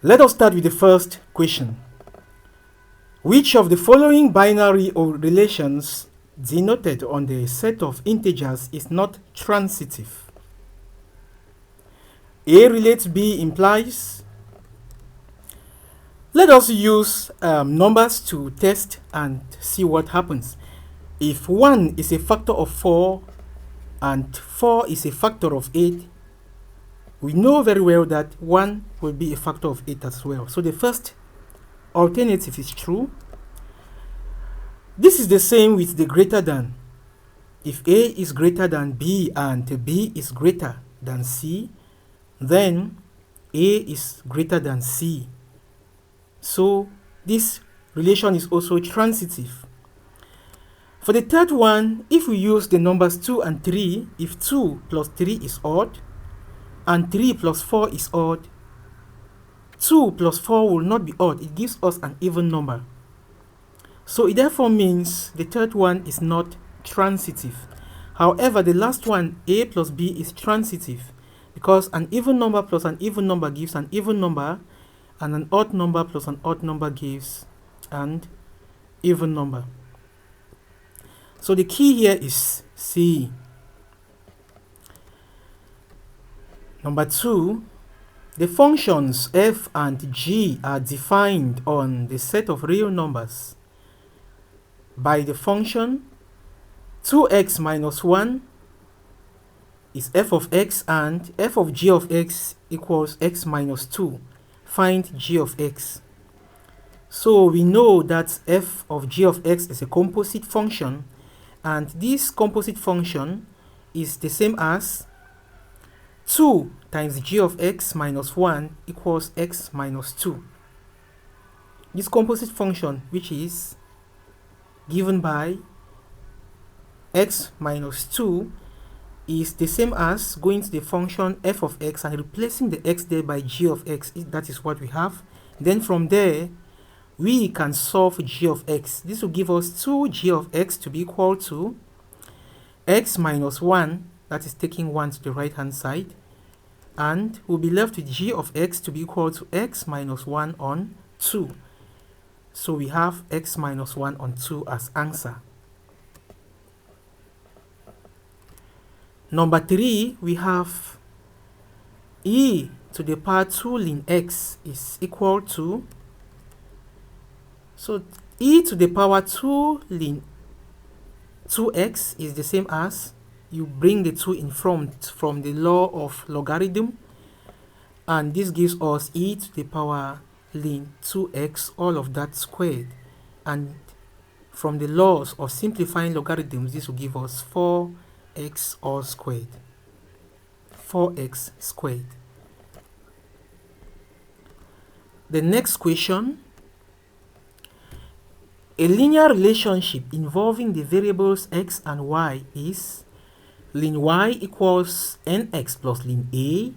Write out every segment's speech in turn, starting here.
Let us start with the first question. Which of the following binary or relations denoted on the set of integers is not transitive? A relates B implies. Let us use numbers to test and see what happens. If 1 is a factor of 4 and 4 is a factor of 8, we know very well that 1 will be a factor of 8 as well. So the first alternative is true. This is the same with the greater than. If A is greater than B and B is greater than C, then A is greater than C. So this relation is also transitive. For the third one, if we use the numbers 2 and 3, if 2 plus 3 is odd and 3 plus 4 is odd, 2 plus 4 will not be odd. It gives us an even number. So it therefore means the third one is not transitive. However, the last one, A plus B, is transitive because an even number plus an even number gives an even number, and an odd number plus an odd number gives an even number. So the key here is C. Number 2, the functions f and g are defined on the set of real numbers by the function 2x minus 1 is f of x and f of g of x equals x minus 2. Find g of x. So we know that f of g of x is a composite function, and this composite function is the same as 2 times g of x minus 1 equals x minus 2. This composite function, which is given by x minus 2, is the same as going to the function f of x and replacing the x there by g of x. That is what we have. Then from there, we can solve g of x. This will give us 2g of x to be equal to x minus 1, that is taking 1 to the right hand side, and we'll be left with g of x to be equal to x minus 1 on 2. So we have x minus 1 on 2 as answer. Number 3, we have e to the power 2 ln x is equal to, so e to the power 2 ln 2x is the same as, you bring the 2 in front from the law of logarithm, and this gives us e to the power ln 2x, all of that squared, and from the laws of simplifying logarithms, this will give us 4x all squared. 4x squared. The next question, a linear relationship involving the variables x and y is ln y equals nx plus ln a,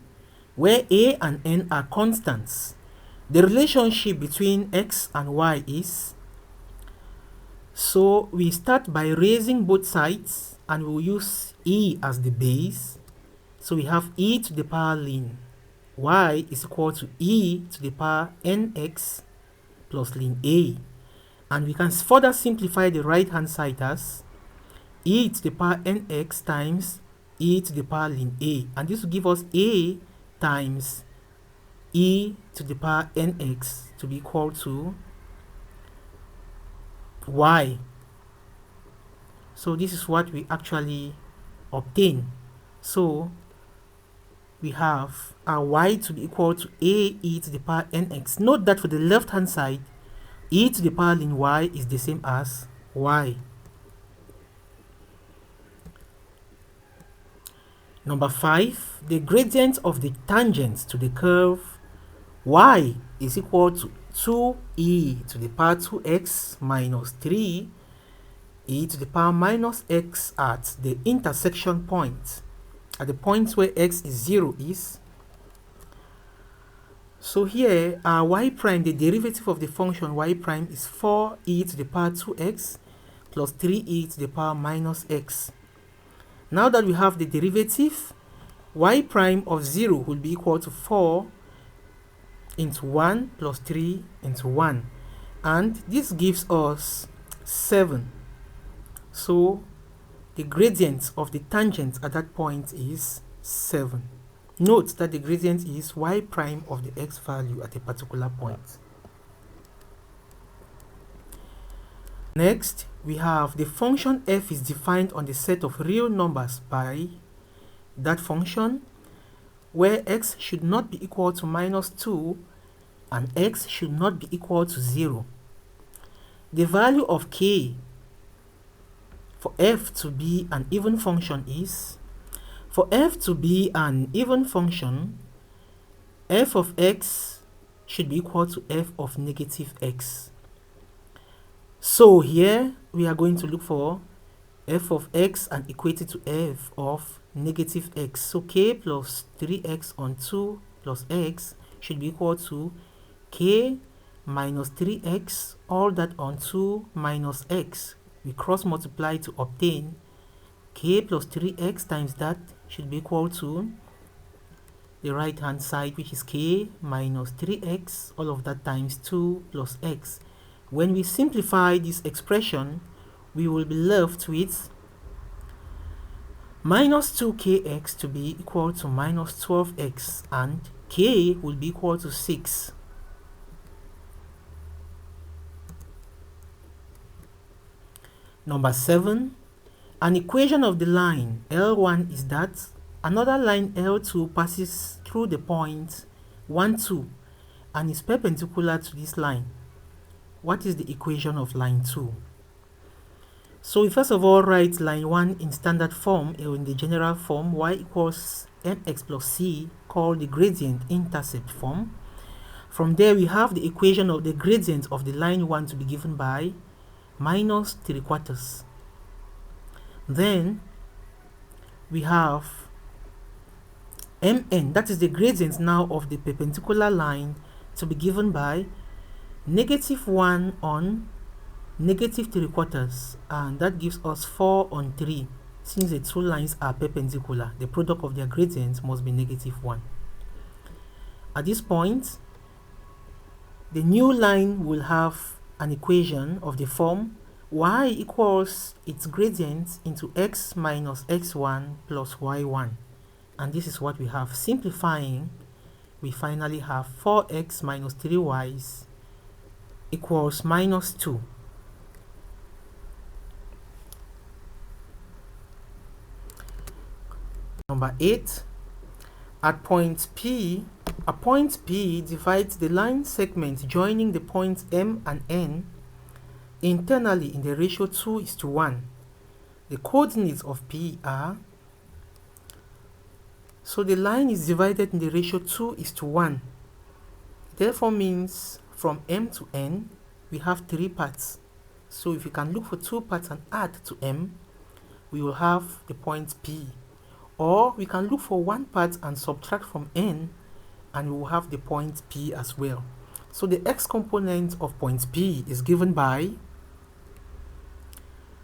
where a and n are constants. The relationship between x and y is, so we start by raising both sides and we'll use e as the base. So we have e to the power ln y is equal to e to the power nx plus ln a. And we can further simplify the right hand side as e to the power nx times e to the power ln a. And this will give us a times e to the power nx to be equal to y. So this is what we actually obtain. So we have our y to be equal to a e to the power nx. Note that for the left hand side, e to the power ln y is the same as y. Number 5, the gradient of the tangent to the curve y is equal to 2e to the power 2x minus 3 e to the power minus x at the intersection point, at the point where x is 0 is. So here our y prime, the derivative of the function y prime, is 4e to the power 2x plus 3e to the power minus x. Now that we have the derivative, y prime of 0 will be equal to 4 into 1 plus 3 into 1, and this gives us 7. So the gradient of the tangent at that point is 7. Note that the gradient is y prime of the x value at a particular point. Next, we have the function f is defined on the set of real numbers by that function, where x should not be equal to minus 2 and x should not be equal to 0. The value of k for f to be an even function is, for f to be an even function, f of x should be equal to f of negative x. So here we are going to look for f of x and equate it to f of negative x. So k plus 3x on 2 plus x should be equal to k minus 3x, all that on 2 minus x. We cross multiply to obtain k plus 3x times that should be equal to the right hand side, which is k minus 3x, all of that times 2 plus x. When we simplify this expression, we will be left with minus 2kx to be equal to minus 12x, and k will be equal to 6. Number 7, an equation of the line L1 is that another line L2 passes through the point 1, 2 and is perpendicular to this line. What is the equation of line 2? So we first of all write line 1 in standard form, or in the general form, y equals mx plus c, called the gradient intercept form. From there we have the equation of the gradient of the line 1 to be given by minus 3/4. Then we have mn, that is the gradient now of the perpendicular line, to be given by negative 1 on negative 3/4, and that gives us 4 on 3. Since the two lines are perpendicular, the product of their gradients must be negative 1. At this point, the new line will have an equation of the form y equals its gradient into x minus x1 plus y1, and this is what we have. Simplifying, we finally have 4x minus 3y equals minus 2. Number 8, at point P, a point P divides the line segment joining the points M and N internally in the ratio 2:1. The coordinates of P are, so the line is divided in the ratio 2:1. Therefore means from M to N we have 3 parts. So if you can look for 2 parts and add to M, we will have the point P. Or we can look for 1 part and subtract from N, and we will have the point P as well. So the x component of point P is given by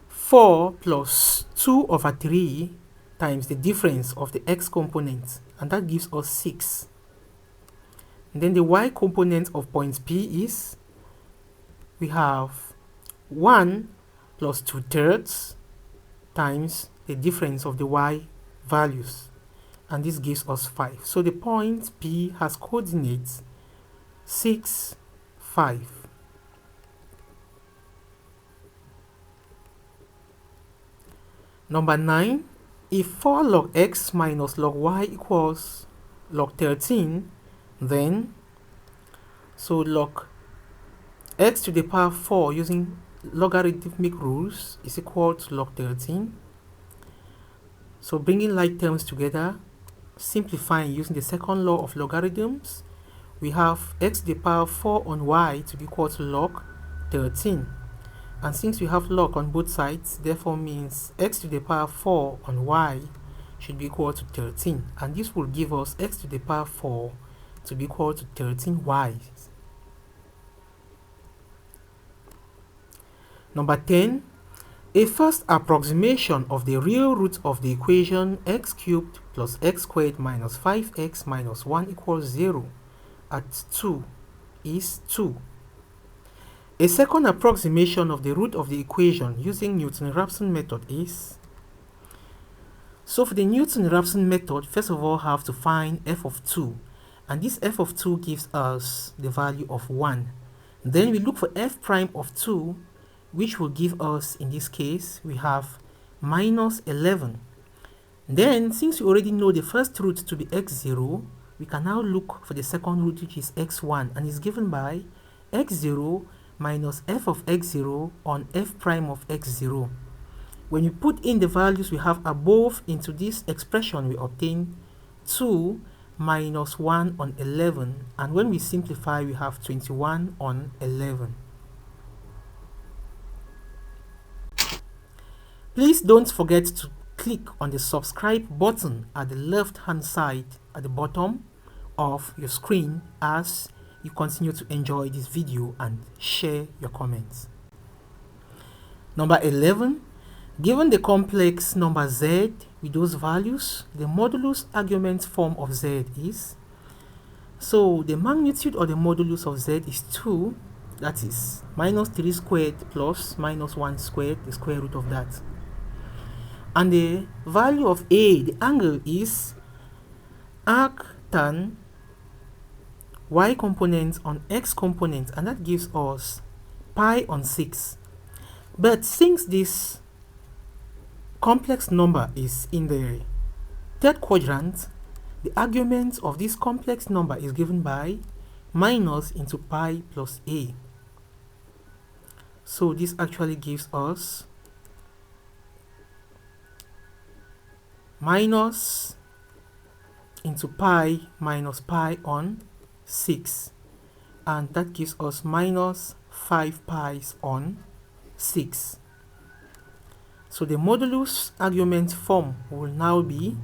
4 plus 2/3 times the difference of the x component, and that gives us 6. And then the y component of point P is, we have 1 plus 2/3 times the difference of the y values, and this gives us 5. So the point P has coordinates 6, 5. Number 9, if 4 log x minus log y equals log 13, then so log x to the power 4 using logarithmic rules is equal to log 13. So bringing like terms together, simplifying using the second law of logarithms, we have x to the power 4 on y to be equal to log 13. And since we have log on both sides, therefore means x to the power 4 on y should be equal to 13. And this will give us x to the power 4 to be equal to 13y. Number 10, a first approximation of the real root of the equation x cubed plus x squared minus 5x minus 1 equals 0 at 2 is 2. A second approximation of the root of the equation using Newton-Raphson method is, so for the Newton-Raphson method, first of all have to find f of 2, and this f of 2 gives us the value of 1. Then we look for f prime of 2, which will give us, in this case, we have minus 11. Then, since we already know the first root to be x0, we can now look for the second root, which is x1, and is given by x0 minus f of x0 on f prime of x0. When you put in the values we have above into this expression, we obtain 2 minus 1 on 11, and when we simplify, we have 21 on 11. Please don't forget to click on the subscribe button at the left hand side at the bottom of your screen as you continue to enjoy this video and share your comments. Number 11, given the complex number z with those values, the modulus argument form of z is, so the magnitude or the modulus of z is 2, that is minus 3 squared plus minus 1 squared, the square root of that. And the value of a, the angle, is arc tan y component on x component, and that gives us pi on 6. But since this complex number is in the third quadrant, the argument of this complex number is given by minus into pi plus a. So this actually gives us minus into pi minus pi on 6, and that gives us minus 5 pi's on 6. So the modulus argument form will now be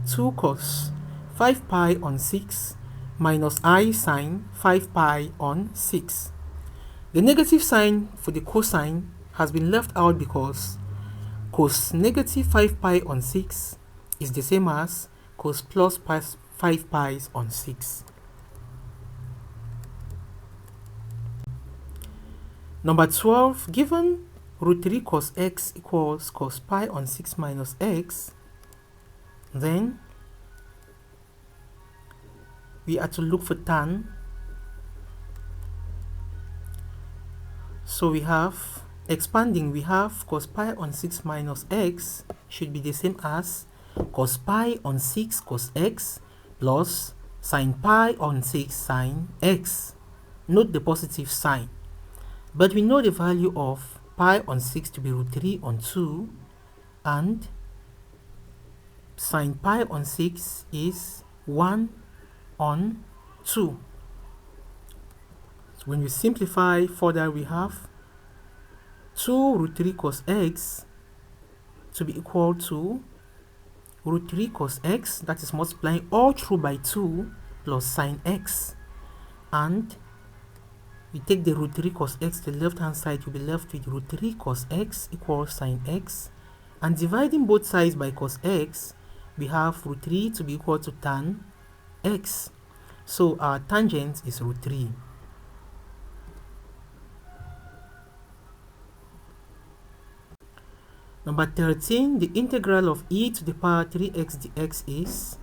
2 cos 5 pi on 6 minus I sine 5 pi on 6. The negative sign for the cosine has been left out because cos negative 5 pi on 6 is the same as cos plus 5 pi's on 6. Number 12, given root 3 cos x equals cos pi on 6 minus x, then we are to look for tan. So we have, expanding, we have cos pi on 6 minus x should be the same as cos pi on 6 cos x plus sin pi on 6 sin x. Note the positive sign. But we know the value of pi on 6 to be root 3 on 2, and sin pi on 6 is 1 on 2. So when we simplify further, we have 2 root 3 cos x to be equal to root 3 cos x, that is multiplying all through by 2 plus sin x, and we take the root 3 cos x to the left hand side, you'll be left with root 3 cos x equals sin x, and dividing both sides by cos x, we have root 3 to be equal to tan x. So our tangent is root 3. Number 13, the integral of e to the power 3x dx is,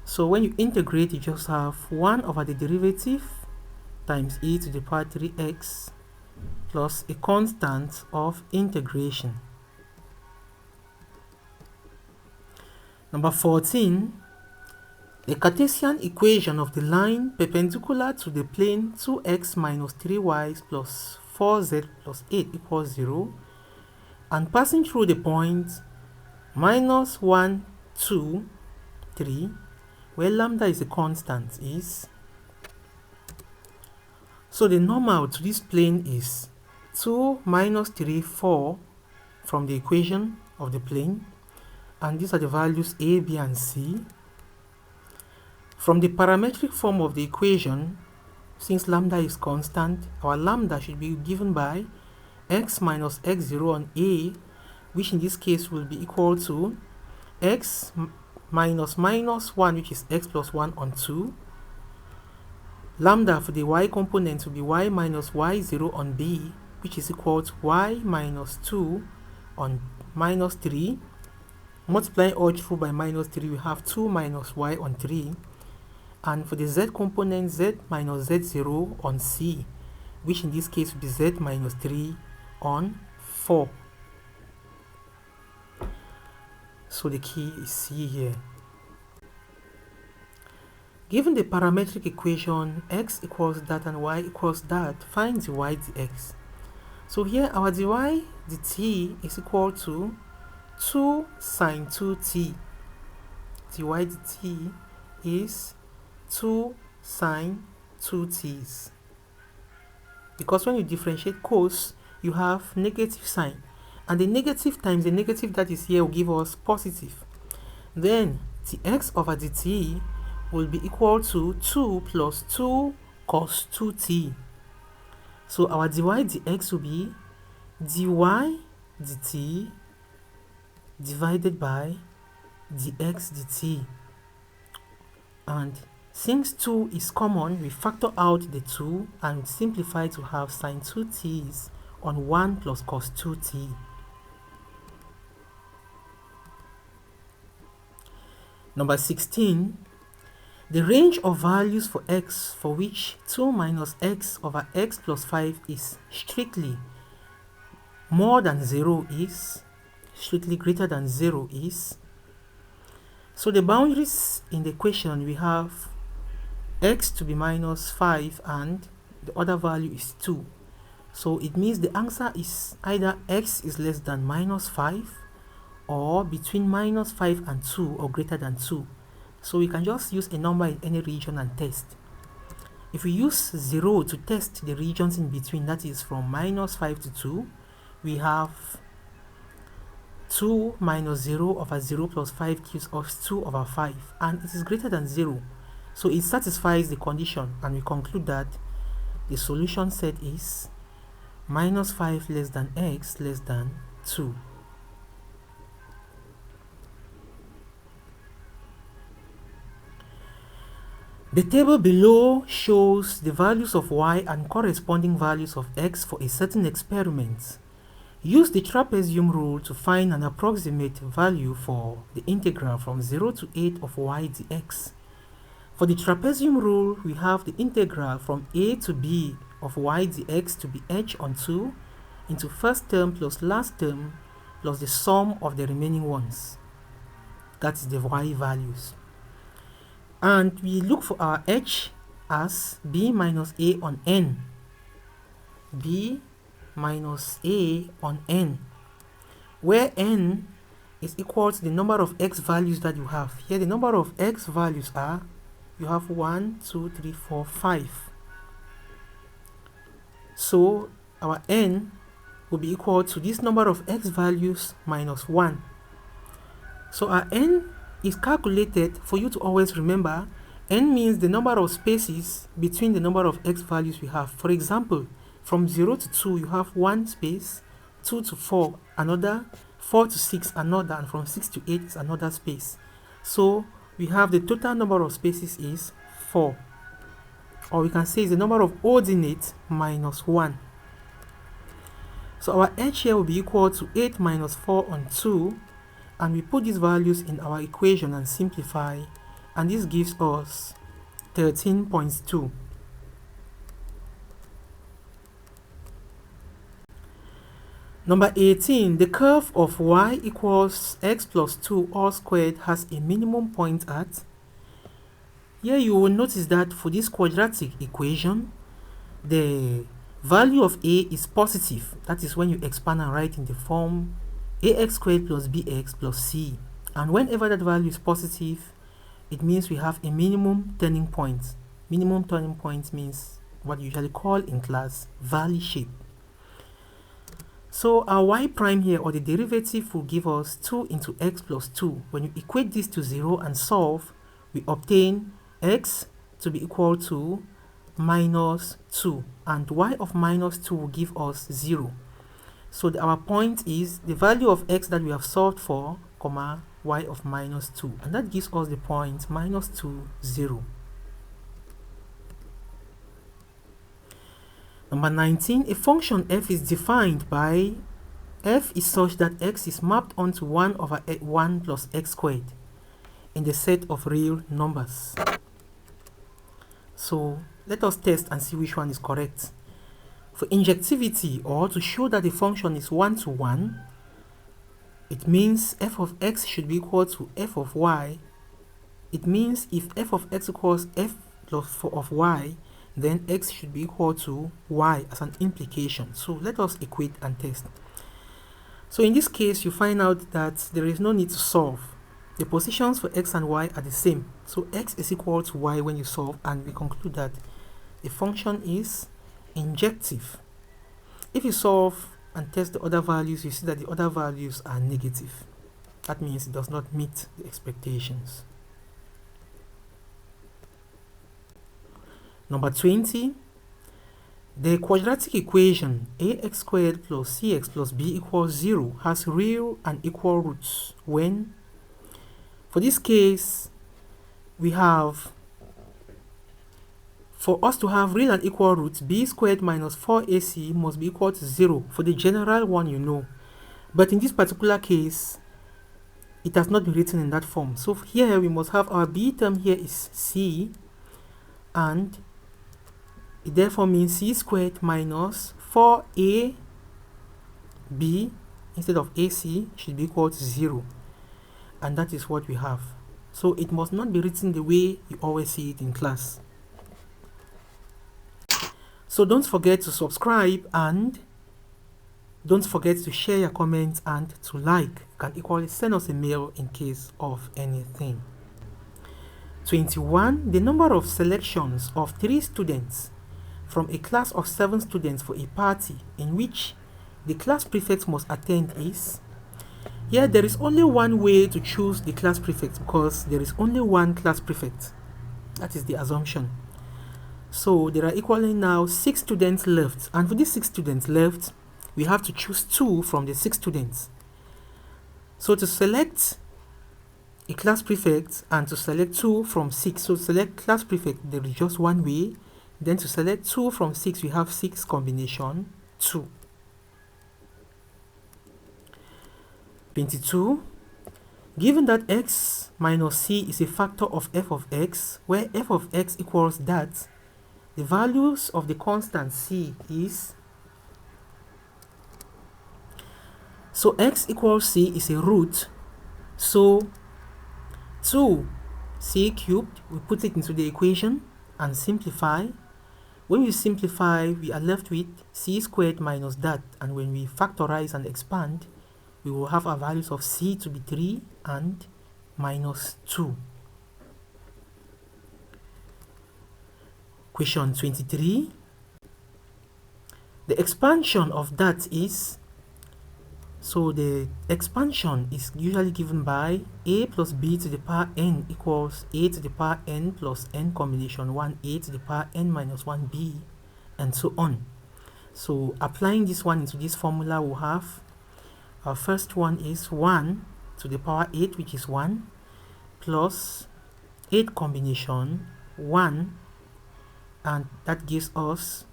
so when you integrate, you just have 1 over the derivative times e to the power 3x plus a constant of integration. Number 14, the Cartesian equation of the line perpendicular to the plane 2x minus 3y plus 4z plus 8 equals 0, and passing through the point minus 1, 2, 3, where lambda is a constant, is, so the normal to this plane is 2 minus 3, 4 from the equation of the plane, and these are the values a, b, and c. From the parametric form of the equation, since lambda is constant, our lambda should be given by x minus x0 on a, which in this case will be equal to x minus minus 1, which is x plus 1 on 2, Lambda for the y component will be y minus y0 on b, which is equal to y minus 2 on minus 3. Multiplying all through by minus 3, we have 2 minus y on 3. And for the z component, z minus z0 on c, which in this case will be z minus 3 on 4. So the key is C here. Given the parametric equation x equals that and y equals that, find dy dx. So here our dy dt is equal to 2 sine 2t. dy dt is 2 sine 2t's. Because when you differentiate cos, you have negative sign. And the negative times the negative that is here will give us positive. Then dx over dt will be equal to 2 plus 2 cos 2t. So our dy dx will be dy dt divided by dx dt. And since 2 is common, we factor out the 2 and simplify to have sine 2t's on 1 plus cos 2t. Number 16, the range of values for x for which 2 minus x over x plus 5 is strictly more than 0 is, strictly greater than 0 is. So the boundaries in the equation, we have x to be minus 5 and the other value is 2. So it means the answer is either x is less than minus 5 or between minus 5 and 2 or greater than 2. So we can just use a number in any region and test. If we use 0 to test the regions in between, that is from minus 5 to 2, we have 2 minus 0 over 0 plus 5 gives us 2 over 5, and it is greater than 0. So it satisfies the condition, and we conclude that the solution set is minus 5 less than x less than 2. The table below shows the values of y and corresponding values of x for a certain experiment. Use the trapezium rule to find an approximate value for the integral from 0 to 8 of y dx. For the trapezium rule, we have the integral from a to b of y dx to be h on 2 into first term plus last term plus the sum of the remaining ones. That is the y values. And we look for our h as b minus a on n. b minus a on n, where n is equal to the number of x values that you have. Here the number of x values are, you have 1, 2, 3, 4, 5. So our n will be equal to this number of x values minus 1. So our n is calculated, for you to always remember, n means the number of spaces between the number of x values we have. For example, from 0 to 2 you have 1 space, 2 to 4 another, 4 to 6 another, and from 6 to 8 is another space. So we have the total number of spaces is 4, or we can say is the number of ordinates minus 1. So our h here will be equal to 8 minus 4 on 2, and we put these values in our equation and simplify, and this gives us 13.2. Number 18, the curve of y equals x plus 2 all squared has a minimum point at. Here you will notice that for this quadratic equation, the value of a is positive. That is when you expand and write in the form ax squared plus bx plus c. And whenever that value is positive, it means we have a minimum turning point. Minimum turning point means what you usually call in class valley shape. So our y prime here, or the derivative, will give us 2 into x plus 2. When you equate this to 0 and solve, we obtain x to be equal to minus 2, and y of minus 2 will give us 0. So our point is the value of x that we have solved for, comma, y of minus 2, and that gives us the point minus 2, 0. Number 19, a function f is defined by f is such that x is mapped onto 1 over 1 plus x squared in the set of real numbers. So let us test and see which one is correct. For injectivity, or to show that the function is 1 to 1, it means f of x should be equal to f of y. It means if f of x equals f plus of y, then x should be equal to y as an implication. So let us equate and test. So in this case, you find out that there is no need to solve. The positions for x and y are the same. So x is equal to y when you solve, and we conclude that the function is injective. If you solve and test the other values, you see that the other values are negative. That means it does not meet the expectations. Number 20, the quadratic equation ax squared plus cx plus b equals 0 has real and equal roots when, for this case, we have, for us to have real and equal roots, b squared minus 4ac must be equal to 0 for the general one, you know. But in this particular case, it has not been written in that form. So here we must have our b term here is c, and it therefore means c squared minus 4ab instead of ac should be equal to 0. And that is what we have. So it must not be written the way you always see it in class. So don't forget to subscribe, and don't forget to share your comments and to like. You can equally send us a mail in case of anything. 21. The number of selections of 3 students from a class of 7 students for a party in which the class prefect must attend is. Here there is only one way to choose the class prefect because there is only one class prefect. That is the assumption. So there are equally now 6 students left, and for these 6 students left, we have to choose 2 from the 6 students. So to select a class prefect and to select 2 from 6, so to select class prefect, there is just one way. Then to select 2 from 6, we have 6 combination 2. 22. Given that x minus c is a factor of f of x, where f of x equals that, the values of the constant c is, so x equals c is a root, so 2c cubed, we put it into the equation and simplify. When we simplify, we are left with c squared minus that, and when we factorize and expand, we will have our values of c to be 3 and minus 2. Question 23. The expansion of that is, so the expansion is usually given by a plus b to the power n equals a to the power n plus n combination 1a to the power n minus 1b, and so on. So applying this one into this formula, we'll have our first one is 1 to the power 8, which is 1, plus 8 combination 1, and that gives us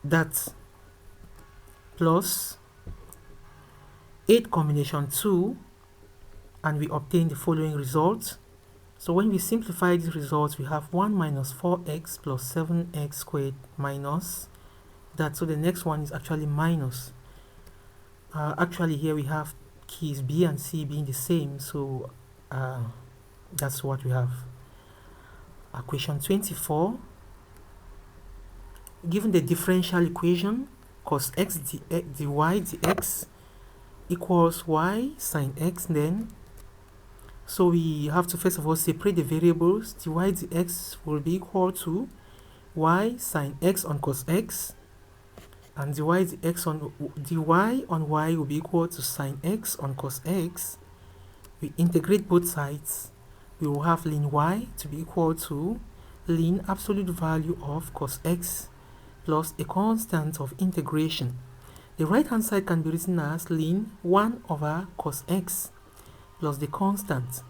that, plus 8 combination 2, and we obtain the following result. So when we simplify these results, we have 1 minus 4x plus 7x squared minus that. So the next one is actually minus. Actually here we have keys b and c being the same, so that's what we have. Question 24. Given the differential equation cos x dy dx equals y sine x, then so we have to first of all separate the variables. Dy dx will be equal to y sine x on cos x, and dy on y will be equal to sine x on cos x. We integrate both sides. We will have ln y to be equal to ln absolute value of cos x plus a constant of integration. The right hand side can be written as ln 1 over cos x plus the constant,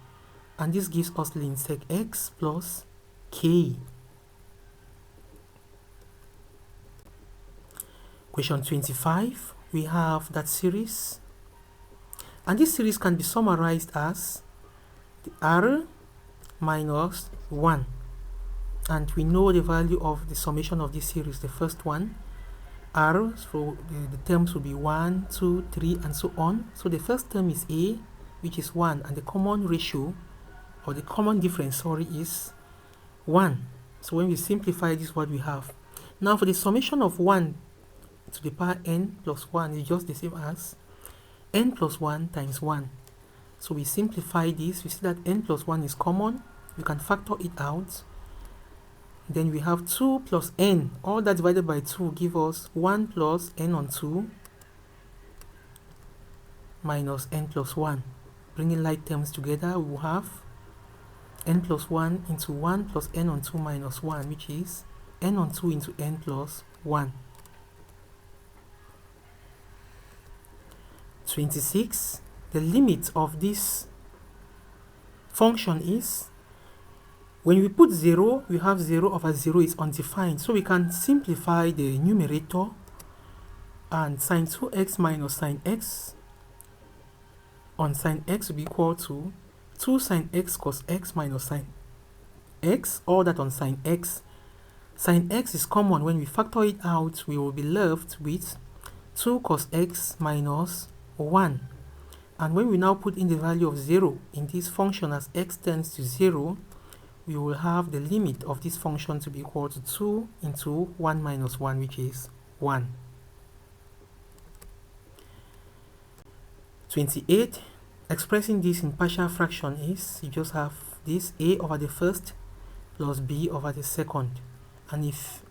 and this gives us ln sec x plus k. Question 25, we have that series, and this series can be summarized as the R minus 1, and we know the value of the summation of this series. The first one, R, so the terms will be 1, 2, 3, and so on. So the first term is A, which is 1, and the common ratio, or the common difference, is 1. So when we simplify this, what we have. Now for the summation of 1 to the power n plus 1 is just the same as n plus 1 times 1. So we simplify this, we see that n plus 1 is common, we can factor it out. Then we have 2 plus n, all that divided by 2 give us 1 plus n on 2 minus n plus 1. Bringing like terms together, we will have n plus 1 into 1 plus n on 2 minus 1, which is n on 2 into n plus 1. 26. The limit of this function is, when we put 0, we have 0 over 0 is undefined. So we can simplify the numerator, and sine 2x minus sine x on sine x will be equal to 2 sine x cos x minus sine x, all that on sine x. Sine x is common. When we factor it out, we will be left with 2 cos x minus 1. And when we now put in the value of 0 in this function as x tends to 0, we will have the limit of this function to be equal to 2 into 1 minus 1, which is 1. 28. Expressing this in partial fraction is, you just have this a over the first plus b over the second. And if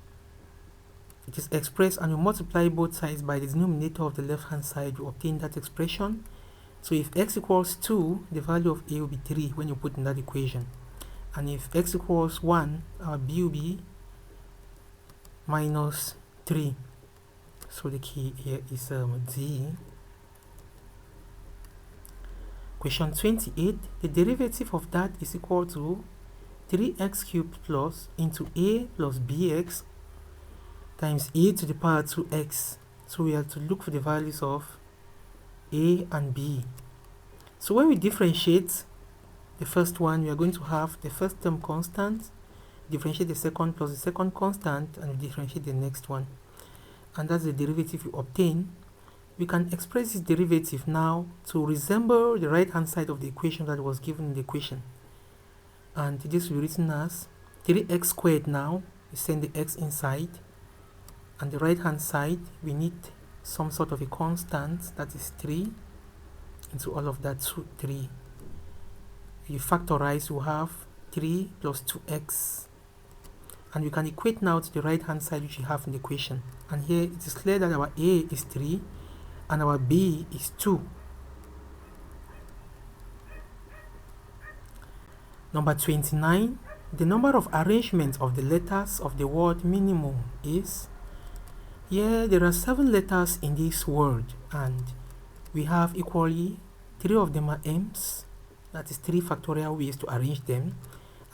it is expressed and you multiply both sides by the denominator of the left hand side, you obtain that expression. So if x equals 2, the value of a will be 3 when you put in that equation. And if x equals 1, our b will be minus 3. So the key here is D. Question 28, the derivative of that is equal to 3x cubed plus into a plus bx times a to the power 2x. So we have to look for the values of a and b. So when we differentiate the first one, we are going to have the first term constant, differentiate the second plus the second constant, and differentiate the next one. And that's the derivative you obtain. We can express this derivative now to resemble the right hand side of the equation that was given in the equation. And this will be written as 3x squared. Now we send the x inside, and the right hand side we need some sort of a constant, that is 3 into all of that, 3. If you factorize, you have 3 plus 2x, and we can equate now to the right hand side which we have in the equation. And here it is clear that our a is 3 and our b is 2. Number 29, the number of arrangements of the letters of the word minimum is, here there are 7 letters in this word, and we have equally 3 of them are m's, that is 3 factorial ways to arrange them,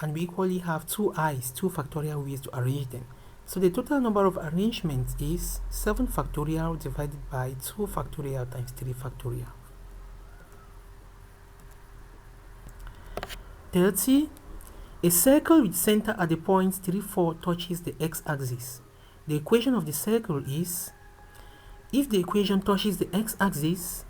and we equally have 2 i's, 2 factorial ways to arrange them. So the total number of arrangements is 7 factorial divided by 2 factorial times 3 factorial. 30. A circle with center at the point 3, 4 touches the x-axis. The equation of the circle is, if the equation touches the x-axis,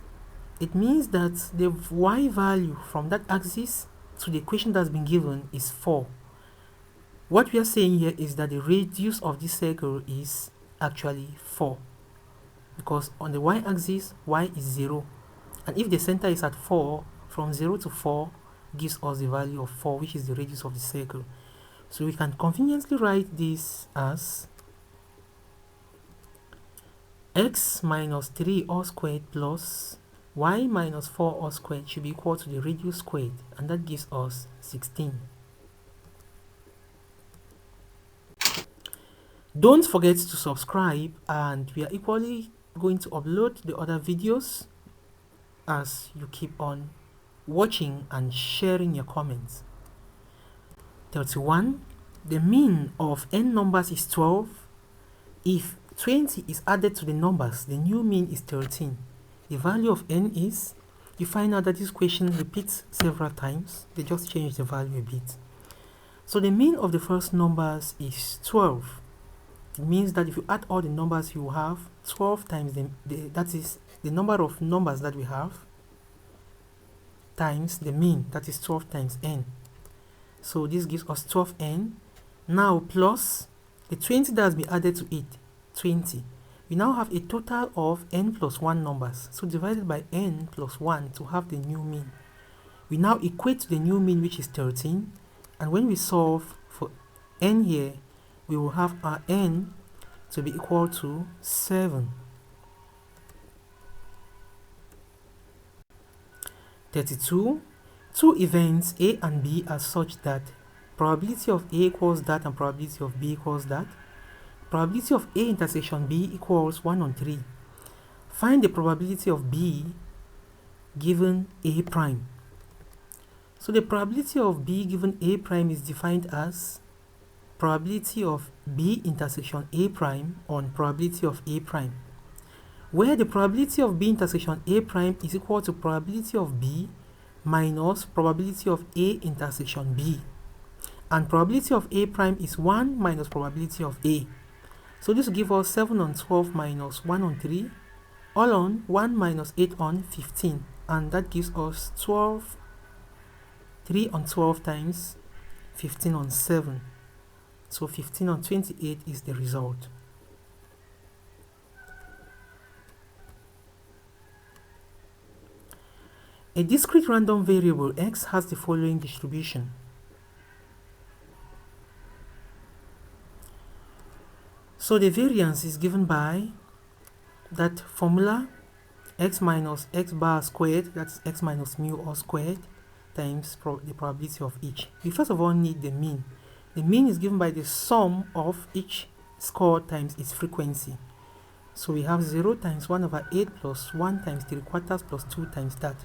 it means that the y value from that axis to the equation that's been given is 4. What we are saying here is that the radius of this circle is actually 4, because on the y-axis, y is 0, and if the center is at 4, from 0 to 4 gives us the value of 4, which is the radius of the circle. So we can conveniently write this as x minus 3 all squared plus y minus 4 all squared should be equal to the radius squared, and that gives us 16. Don't forget to subscribe, and we are equally going to upload the other videos as you keep on watching and sharing your comments. 31. The mean of n numbers is 12 if 20 is added to the numbers, the new mean is 13. The value of n is, you find out that this question repeats several times, they just change the value a bit. So the mean of the first numbers is 12. It means that if you add all the numbers you have, 12 times that is the number of numbers that we have, times the mean, that is 12 times n. So this gives us 12n. Now plus the 20 that has been added to it, 20. We now have a total of n plus 1 numbers. So divided by n plus 1 to have the new mean. We now equate to the new mean, which is 13. And when we solve for n here, we will have our n to be equal to 7. 32. Two events A and B are such that probability of A equals that and probability of B equals that. Probability of A intersection B equals 1 on 3. Find the probability of B given A prime. So the probability of B given A prime is defined as probability of B intersection A prime on probability of A prime, where the probability of B intersection A prime is equal to probability of B minus probability of A intersection B, and probability of A prime is 1 minus probability of A. So this will give us 7 on 12 minus 1 on 3, all on 1 minus 8 on 15, and that gives us 12, 3 on 12 times 15 on 7. So 15 on 28 is the result. A discrete random variable x has the following distribution. So the variance is given by that formula, x minus x bar squared, that's x minus mu all squared, times the probability of each. We first of all need the mean. The mean is given by the sum of each score times its frequency. So we have 0 times 1 over 8 plus 1 times 3/4 plus 2 times that.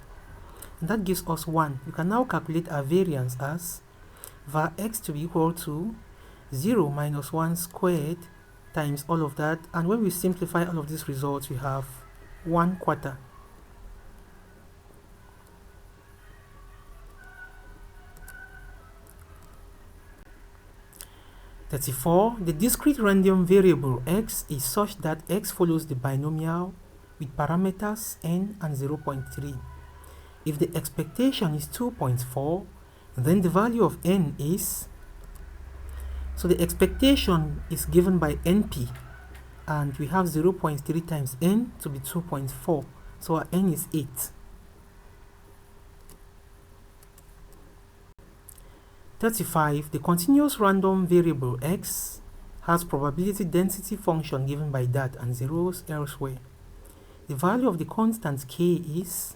And that gives us 1. We can now calculate our variance as var x to be equal to 0 minus 1 squared times all of that. And when we simplify all of these results, we have 1/4. The discrete random variable x is such that x follows the binomial with parameters n and 0.3. If the expectation is 2.4, then the value of n is, so the expectation is given by np, and we have 0.3 times n to be 2.4, so our n is 8. The continuous random variable x has probability density function given by that and zeros elsewhere. The value of the constant k is,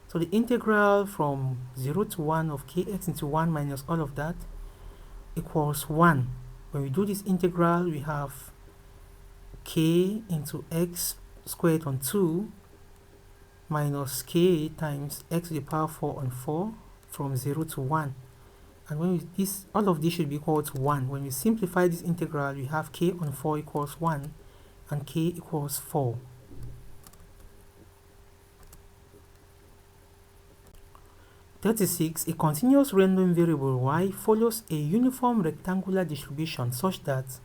so the integral from 0 to 1 of kx into 1 minus all of that equals 1. When we do this integral, we have k into x squared on 2 minus k times x to the power 4 on 4 from 0 to 1. And when all of this should be equal to 1. When we simplify this integral, we have k on 4 equals 1 and k equals 4. A continuous random variable y follows a uniform rectangular distribution such that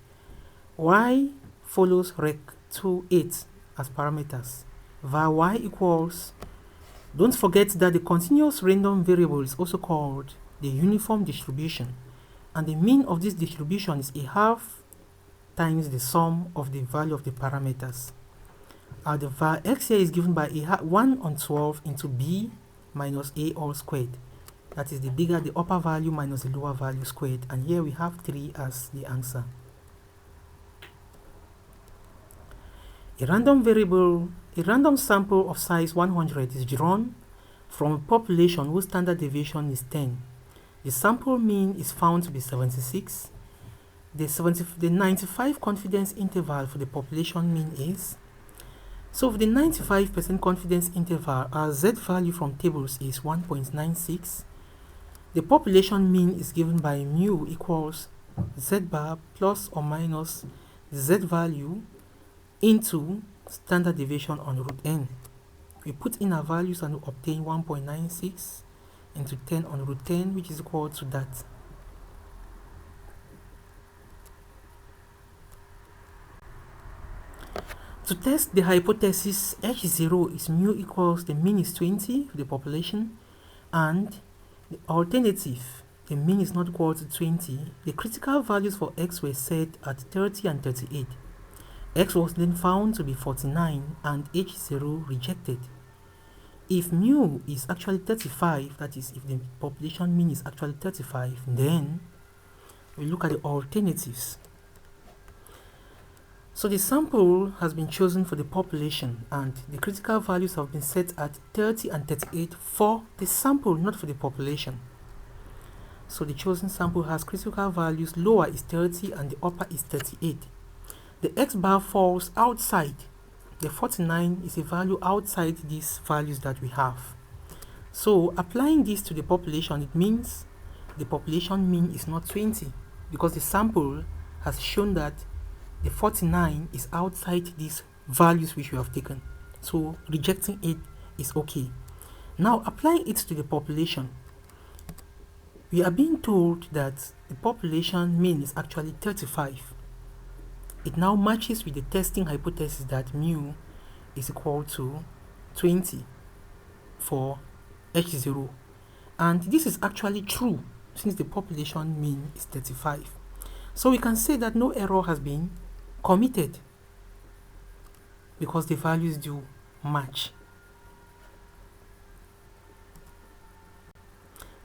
y follows rect28 as parameters. var y equals, don't forget that the continuous random variable is also called the uniform distribution, and the mean of this distribution is a half times the sum of the value of the parameters. The var x here is given by 1 on 12 into b minus a all squared. That is the bigger the upper value minus the lower value squared, and here we have 3 as the answer. A random sample of size 100 is drawn from a population whose standard deviation is 10. The sample mean is found to be 76. The 95 confidence interval for the population mean is, so for the 95% confidence interval, our z value from tables is 1.96. The population mean is given by mu equals z bar plus or minus z value into standard deviation on root n. We put in our values and we obtain 1.96 into 10 on root 10, which is equal to that. To test the hypothesis H0 is mu equals the mean is 20 for the population, and the alternative, the mean is not equal to 20, the critical values for x were set at 30 and 38. X was then found to be 49 and H0 rejected. If mu is actually 35, that is, if the population mean is actually 35, then we look at the alternatives. So the sample has been chosen for the population and the critical values have been set at 30 and 38 for the sample, not for the population. So the chosen sample has critical values, lower is 30 and the upper is 38. The x bar falls outside. The 49 is a value outside these values that we have. So applying this to the population, it means the population mean is not 20 because the sample has shown that the 49 is outside these values which we have taken. So rejecting it is okay. Now applying it to the population, we are being told that the population mean is actually 35. It now matches with the testing hypothesis that mu is equal to 20 for H0. And this is actually true since the population mean is 35. So we can say that no error has been committed because the values do match.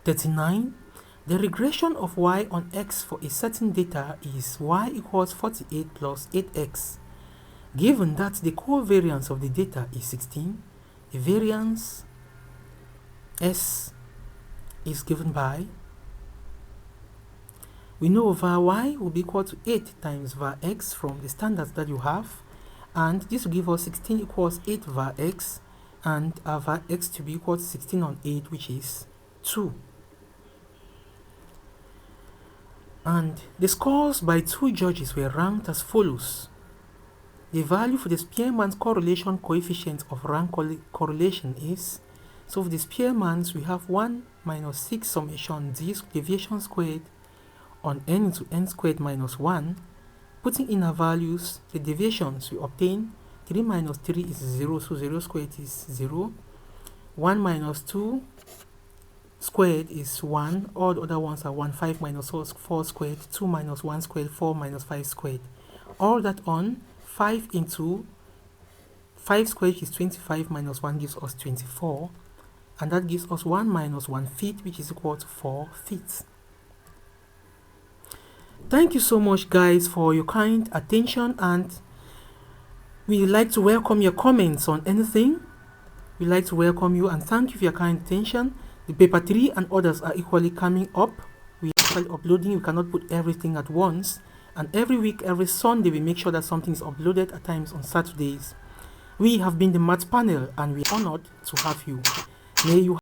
39. The regression of y on x for a certain data is y equals 48 plus 8x. Given that the covariance of the data is 16, the variance S is given by, we know var y will be equal to 8 times var x from the standards that you have, and this will give us 16 equals 8 var x, and our var x to be equal to 16 on 8, which is 2. And the scores by two judges were ranked as follows. The value for the Spearman's correlation coefficient of rank correlation is, so for the Spearman's we have 1 minus 6 summation d deviation squared on n into n squared minus 1. Putting in our values, the deviations we obtain, 3 minus 3 is 0, so 0 squared is 0. 1 minus 2 squared is 1, all the other ones are 1. 5 minus 4 squared, 2 minus 1 squared, 4 minus 5 squared. All that on 5 into 5 squared is 25 minus 1 gives us 24, and that gives us 1 minus 1/5, which is equal to 4/5. Thank you so much guys for your kind attention, and we'd like to welcome your comments on anything. We'd like to welcome you and thank you for your kind attention. The paper 3 and others are equally coming up. We are actually uploading. We cannot put everything at once, and every week, every Sunday, we make sure that something is uploaded, at times on Saturdays. We have been the Maths Panel and we are honored to have you. May you